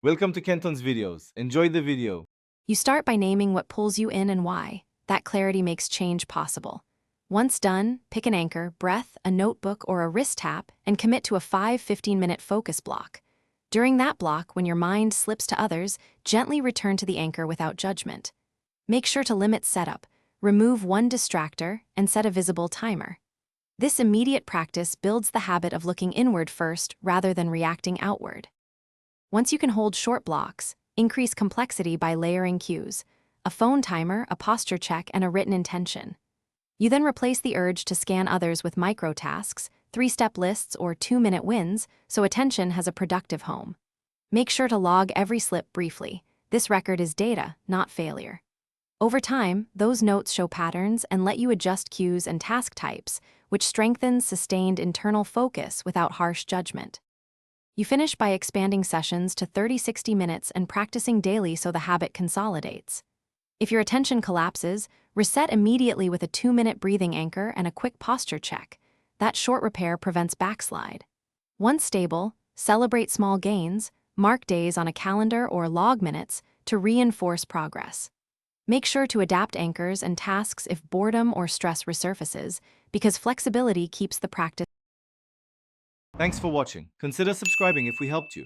Welcome to Kenton's videos. Enjoy the video. You start by naming what pulls you in and why. That clarity makes change possible. Once done, pick an anchor, breath, a notebook, or a wrist tap, and commit to a 5-15-minute focus block. During that block, when your mind slips to others, gently return to the anchor without judgment. Make sure to limit setup, remove one distractor, and set a visible timer. This immediate practice builds the habit of looking inward first rather than reacting outward. Once you can hold short blocks, increase complexity by layering cues: a phone timer, a posture check, and a written intention. You then replace the urge to scan others with micro-tasks, 3-step lists, or 2-minute wins, so attention has a productive home. Make sure to log every slip briefly. This record is data, not failure. Over time, those notes show patterns and let you adjust cues and task types, which strengthens sustained internal focus without harsh judgment. You finish by expanding sessions to 30-60 minutes and practicing daily so the habit consolidates. If your attention collapses, reset immediately with a 2-minute breathing anchor and a quick posture check. That short repair prevents backslide. Once stable, celebrate small gains, mark days on a calendar or log minutes to reinforce progress. Make sure to adapt anchors and tasks if boredom or stress resurfaces, because flexibility keeps the practice. Thanks for watching. Consider subscribing if we helped you.